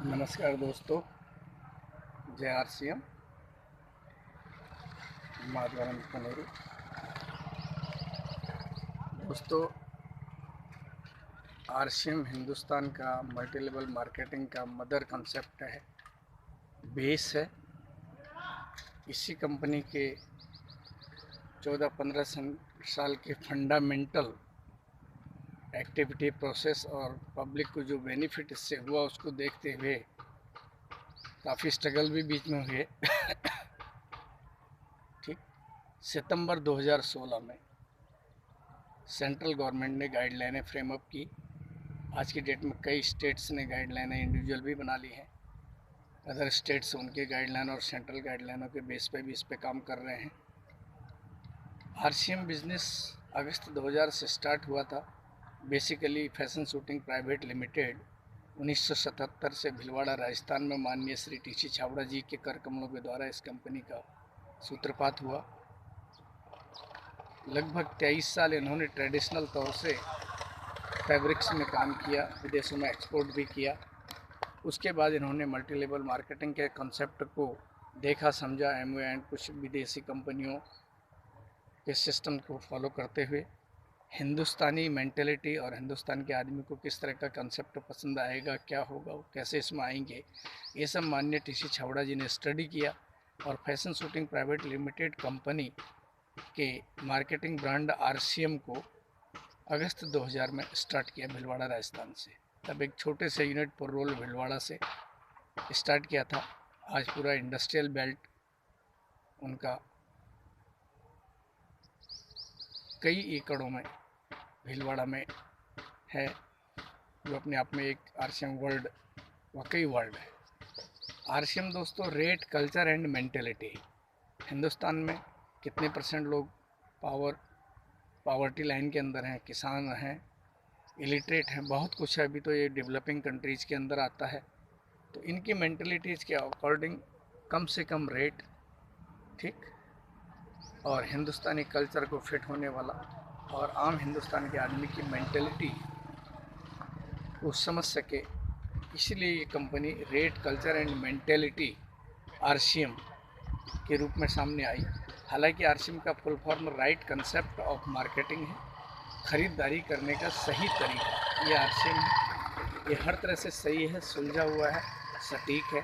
नमस्कार दोस्तों, जय आरसीएम। माधवानंद पनेरू। दोस्तों, आरसीएम हिंदुस्तान का मल्टी लेवल मार्केटिंग का मदर कंसेप्ट है, बेस है। इसी कंपनी के 14-15 साल के फंडामेंटल एक्टिविटी प्रोसेस और पब्लिक को जो बेनिफिट इससे हुआ उसको देखते हुए काफ़ी स्ट्रगल भी बीच में हुए। ठीक, सितंबर 2016 में सेंट्रल गवर्नमेंट ने गाइडलाइनें फ्रेमअप की। आज की डेट में कई स्टेट्स ने गाइडलाइनें इंडिविजुअल भी बना ली हैं। अदर स्टेट्स उनके गाइडलाइन और सेंट्रल गाइडलाइनों के बेस पे भी इस पे काम कर रहे हैं। आरसीएम बिजनेस अगस्त 2000 से स्टार्ट हुआ था। Basically fashion shooting private limited 1977 से भिलवाड़ा राजस्थान में माननीय श्री टीसी छाबड़ा जी के कर कमलों के द्वारा इस कंपनी का सूत्रपात हुआ। लगभग 23 साल इन्होंने ट्रेडिशनल तौर से फैब्रिक्स में काम किया, विदेशों में एक्सपोर्ट भी किया। उसके बाद इन्होंने मल्टी लेवल मार्केटिंग के कॉन्सेप्ट को देखा, समझा, एमवे एंड कुछ विदेशी कंपनियों के सिस्टम को फॉलो करते हुए हिंदुस्तानी मेंटेलिटी और हिंदुस्तान के आदमी को किस तरह का कंसेप्ट पसंद आएगा, क्या होगा, कैसे इसमें आएंगे, ये सब माननीय टीसी छाबड़ा जी ने स्टडी किया और fashion shooting private limited company के मार्केटिंग ब्रांड आरसीएम को अगस्त 2000 में स्टार्ट किया भिलवाड़ा राजस्थान से। तब एक छोटे से यूनिट पर रोल भिलवाड़ा से स्टार्ट किया था। आज पूरा इंडस्ट्रियल बेल्ट उनका कई एकड़ों में भिलवाड़ा में है, जो अपने आप में एक आरसीएम वर्ल्ड वाकई वर्ल्ड है। आरसीएम दोस्तों rate, culture and mentality. Hindustan में कितने परसेंट लोग पावर्टी लाइन के अंदर हैं, किसान हैं, इलिटरेट हैं, बहुत कुछ है। अभी तो ये डेवलपिंग कंट्रीज़ के अंदर आता है। तो इनकी मेंटलिटीज़ के अकॉर्डिंग कम से कम रेट, ठीक, और हिंदुस्तानी कल्चर को फिट होने वाला और आम हिंदुस्तान के आदमी की मेंटलिटी को समझ सके, इसलिए ये company rate, culture and mentality RCM के रूप में सामने आई। हालांकि आरसीएम का full form right concept of marketing है, ख़रीदारी करने का सही तरीका। ये आरसीएम है, ये हर तरह से सही है, सुलझा हुआ है, सटीक है।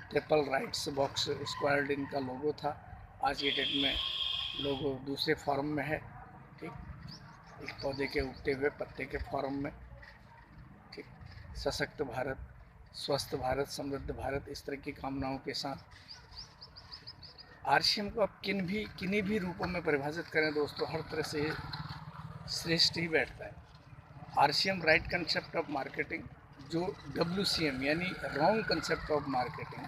ट्रिपल राइट्स बॉक्स स्क्वायर्ड इनका लोगो था। आज की डेट में लोगो दूसरे फॉर्म में है, ठीक, एक पौधे के उगते हुए पत्ते के फॉर्म में, ठीक। सशक्त भारत, स्वस्थ भारत, समृद्ध भारत, इस तरह की कामनाओं के साथ आरसीएम को आप किन्हीं भी रूपों में परिभाषित करें दोस्तों, हर तरह से श्रेष्ठ ही बैठता है। RCM right concept of marketing, जो डब्ल्यूसीएम यानी रॉन्ग कंसेप्ट ऑफ मार्केटिंग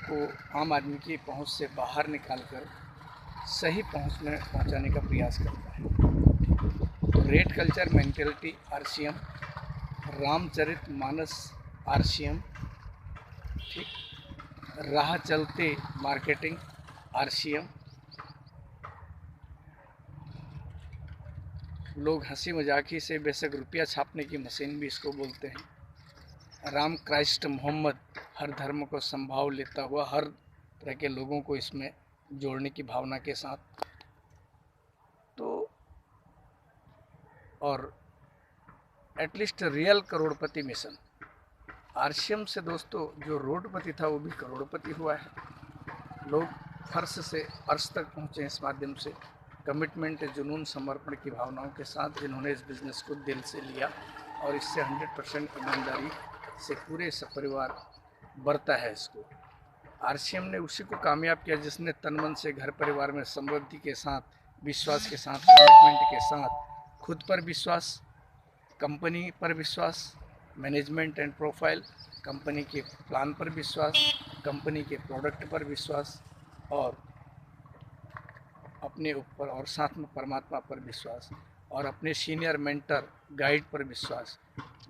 को आम आदमी की पहुंच से बाहर निकालकर सही पहुंच में पहुंचाने का प्रयास करता है। तो rate, culture, mentality RCM, Ramcharitmanas RCM, ठीक, राह चलते मार्केटिंग आरसीएम। लोग हंसी मजाकी से बेशक रुपया छापने की मशीन भी इसको बोलते हैं। राम, क्राइस्ट, मोहम्मद, हर धर्म को संभाव लेता हुआ हर तरह के लोगों को इसमें जोड़ने की भावना के साथ। तो और एटलीस्ट रियल करोड़पति मिशन आरसीएम से दोस्तों, जो रोडपति था वो भी करोड़पति हुआ है। लोग फर्श से अर्श तक पहुँचे इस माध्यम से। कमिटमेंट, जुनून, समर्पण की भावनाओं के साथ इन्होंने इस बिज़नेस को दिल से लिया और इससे 100% ईमानदारी से पूरे सपरिवार बरता है इसको। आरसीएम ने उसी को कामयाब किया जिसने तन मन से घर परिवार में समृद्धि के साथ, विश्वास के साथ, कमिटमेंट के साथ, खुद पर विश्वास, कंपनी पर विश्वास, मैनेजमेंट एंड प्रोफाइल, कंपनी के प्लान पर विश्वास, कंपनी के प्रोडक्ट पर विश्वास और अपने ऊपर और साथ में परमात्मा पर विश्वास और अपने सीनियर मेंटर, गाइड पर विश्वास।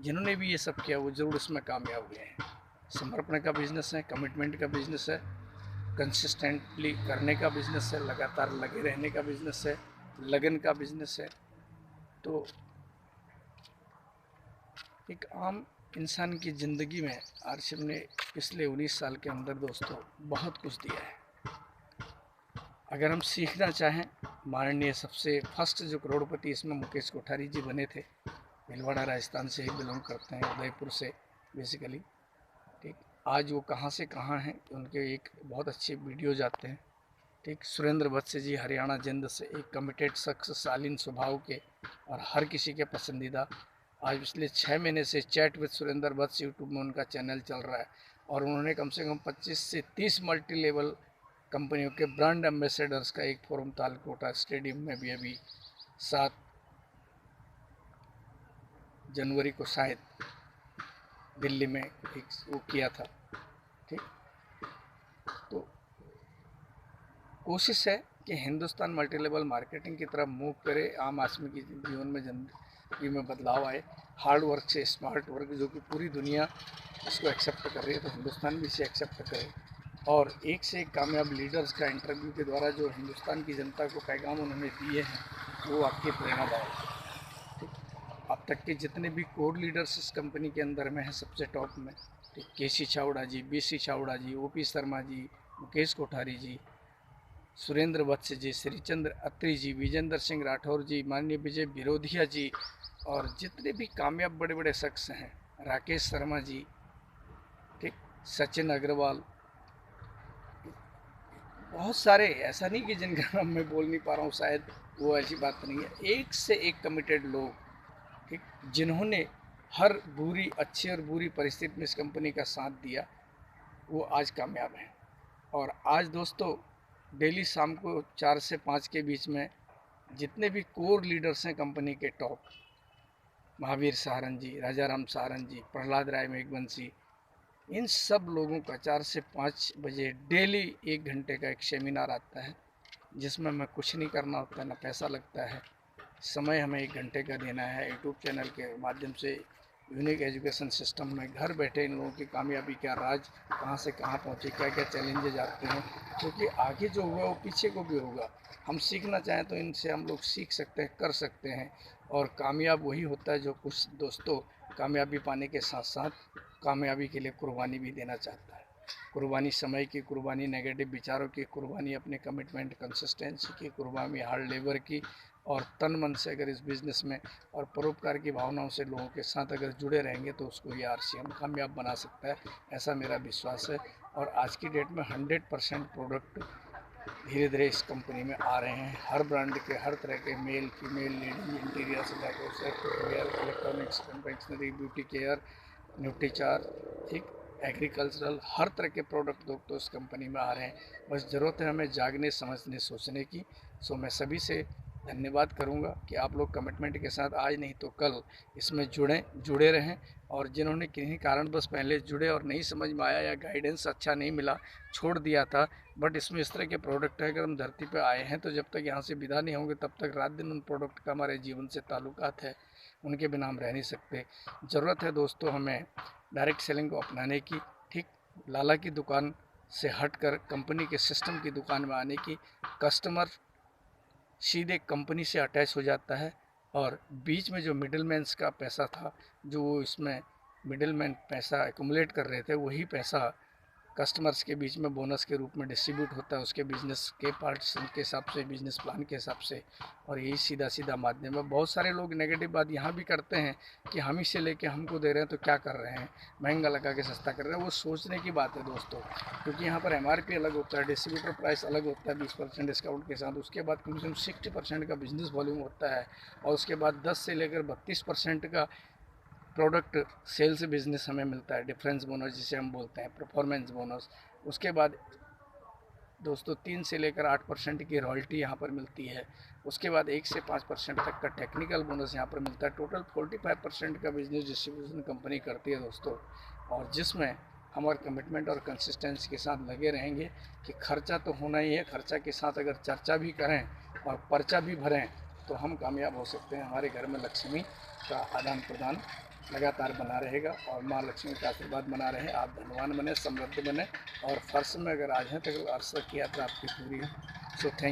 जिन्होंने भी ये सब किया वो ज़रूर इसमें कामयाब हुए हैं। समर्पण का बिजनेस है, कमिटमेंट का बिजनेस है, कंसिस्टेंटली करने का बिजनेस है, लगातार लगे रहने का बिजनेस है, लगन का बिजनेस है। तो एक आम इंसान की ज़िंदगी में आरसीएम ने पिछले 19 साल के अंदर दोस्तों बहुत कुछ दिया है। अगर हम सीखना चाहें, माननीय सबसे फर्स्ट जो करोड़पति इसमें मुकेश कोठारी जी बने थे, भीलवाड़ा राजस्थान से ही बिलोंग करते हैं, उदयपुर से बेसिकली। ठीक, आज वो कहाँ से कहाँ हैं, उनके एक बहुत अच्छे वीडियो जाते हैं। ठीक, सुरेंद्र वत्स जी हरियाणा जिंद से, एक कमिटेड शख्स, शालीन स्वभाव के और हर किसी के पसंदीदा। आज पिछले 6 महीने से chat with Surendra Vats YouTube में उनका चैनल चल रहा है और उन्होंने कम से कम 25 से 30 मल्टी लेवल कंपनियों के ब्रांड एम्बेसडर्स का एक फोरम तालकोटा स्टेडियम में भी अभी 7 जनवरी को शायद दिल्ली में एक वो किया था। ठीक, तो कोशिश है कि हिंदुस्तान मल्टी लेवल मार्केटिंग की तरफ मूव करे, आम आदमी की जीवन में जिंदगी में बदलाव आए, हार्ड वर्क से स्मार्ट वर्क, जो कि पूरी दुनिया इसको एक्सेप्ट कर रही है, तो हिंदुस्तान भी इसे एक्सेप्ट करे। और एक से एक कामयाब लीडर्स का इंटरव्यू के द्वारा जो हिंदुस्तान की जनता को पैगाम उन्होंने दिए हैं, वो आपकी प्रेरणादायक है। ठीक, अब तक के जितने भी कोर लीडर्स इस कंपनी के अंदर में हैं सबसे टॉप में, ठीक, केसी छावड़ा जी, बीसी छावड़ा जी, ओपी शर्मा जी, मुकेश कोठारी जी, सुरेंद्र वत्स जी, श्रीचंद्र अत्री जी, विजेंद्र सिंह राठौर जी, माननीय विजय बिरोधिया जी, और जितने भी कामयाब बड़े बड़े शख्स हैं, राकेश शर्मा जी, ठीक, सचिन अग्रवाल, बहुत सारे, ऐसा नहीं कि जिनका नाम मैं बोल नहीं पा रहा हूँ, शायद वो ऐसी बात नहीं है। एक से एक कमिटेड लोग, ठीक, जिन्होंने हर बुरी, अच्छी और बुरी परिस्थिति में इस कंपनी का साथ दिया, वो आज कामयाब हैं। और आज दोस्तों डेली शाम को 4 से 5 के बीच में जितने भी कोर लीडर्स हैं कंपनी के टॉप, महावीर सहारन जी, राजा राम सहारन जी, प्रहलाद राय मेघवंशी, इन सब लोगों का 4 से 5 बजे डेली 1 घंटे का एक सेमिनार आता है, जिसमें हमें कुछ नहीं करना होता है, ना पैसा लगता है, समय हमें 1 घंटे का देना है। यूट्यूब चैनल के माध्यम से यूनिक एजुकेशन सिस्टम में घर बैठे इन लोगों की कामयाबी क्या राज, कहाँ से कहाँ पहुँचे, क्या क्या चैलेंजेज आते हैं, क्योंकि आगे जो हुआ वो पीछे को भी होगा। हम सीखना चाहें तो इनसे हम लोग सीख सकते हैं, कर सकते हैं। और कामयाब वही होता है जो कुछ दोस्तों कामयाबी पाने के साथ साथ कामयाबी के लिए कुर्बानी भी देना चाहता है। कुर्बानी समय की, कुर्बानी नेगेटिव विचारों की, कुर्बानी अपने कमिटमेंट कंसिस्टेंसी की, कुर्बानी हार्ड लेबर की, और तन मन से अगर इस बिज़नेस में और परोपकार की भावनाओं से लोगों के साथ अगर जुड़े रहेंगे तो उसको ये आरसीएम कामयाब बना सकता है, ऐसा मेरा विश्वास है। और आज की डेट में 100% प्रोडक्ट धीरे धीरे इस कंपनी में आ रहे हैं, हर ब्रांड के, हर तरह के, मेल फीमेल लेडीज, इंटीरियर से लेकर sector, electronics, confectionery, beauty care, न्यूट्रीचार, ठीक, एग्रीकल्चरल, हर तरह के प्रोडक्ट दोस्तों इस कंपनी में आ रहे हैं। बस ज़रूरत है हमें जागने, समझने, सोचने की। सो मैं सभी से धन्यवाद करूंगा कि आप लोग कमिटमेंट के साथ आज नहीं तो कल इसमें जुड़े रहें। और जिन्होंने किन्हीं कारणवश पहले जुड़े और नहीं समझ में आया या गाइडेंस अच्छा नहीं मिला, छोड़ दिया था, बट इसमें इस तरह के प्रोडक्ट है, अगर हम धरती पर आए हैं तो जब तक यहाँ से विदा नहीं होंगे तब तक रात दिन उन प्रोडक्ट का हमारे जीवन से ताल्लुकात है, उनके बिना हम रह नहीं सकते। ज़रूरत है दोस्तों हमें डायरेक्ट सेलिंग को अपनाने की, ठीक, लाला की दुकान से हटकर कंपनी के सिस्टम की दुकान में आने की। कस्टमर सीधे कंपनी से अटैच हो जाता है और बीच में जो मिडिलमैन्स का पैसा था, जो वो इसमें मिडिलमैन पैसा एक्युमुलेट कर रहे थे, वही पैसा कस्टमर्स के बीच में बोनस के रूप में डिस्ट्रीब्यूट होता है उसके बिज़नेस के पार्टीशन के हिसाब से, बिजनेस प्लान के हिसाब से। और यही सीधा सीधा माध्यम है। बहुत सारे लोग नेगेटिव बात यहाँ भी करते हैं कि हम ही से लेके हमको दे रहे हैं तो क्या कर रहे हैं, महंगा लगा के सस्ता कर रहे हैं। वो सोचने की बात है दोस्तों, क्योंकि यहाँ पर एमआरपी अलग होता है, डिस्ट्रीब्यूटर प्राइस अलग होता है 20% डिस्काउंट के साथ। उसके बाद कम से कम 60% का बिजनेस वॉल्यूम होता है, और उसके बाद 10 से लेकर 32% का प्रोडक्ट सेल्स बिजनेस हमें मिलता है, डिफरेंस बोनस जिसे हम बोलते हैं, परफॉर्मेंस बोनस। उसके बाद दोस्तों 3 से लेकर 8% की रॉयल्टी यहाँ पर मिलती है। उसके बाद 1 से 5% तक का टेक्निकल बोनस यहाँ पर मिलता है। टोटल 45% का बिजनेस डिस्ट्रीब्यूशन कंपनी करती है दोस्तों, और जिसमें हमारे कमिटमेंट और कंसिस्टेंसी के साथ लगे रहेंगे कि खर्चा तो होना ही है, खर्चा के साथ अगर चर्चा भी करें और पर्चा भी भरें तो हम कामयाब हो सकते हैं। हमारे घर में लक्ष्मी का आदान प्रदान लगातार बना रहेगा और माँ लक्ष्मी का आशीर्वाद बना रहे। आप धनवान बने, समृद्ध बने, और फर्श में अगर आज हैं तो अर्श की यात्रा आपकी पूरी हो। So thank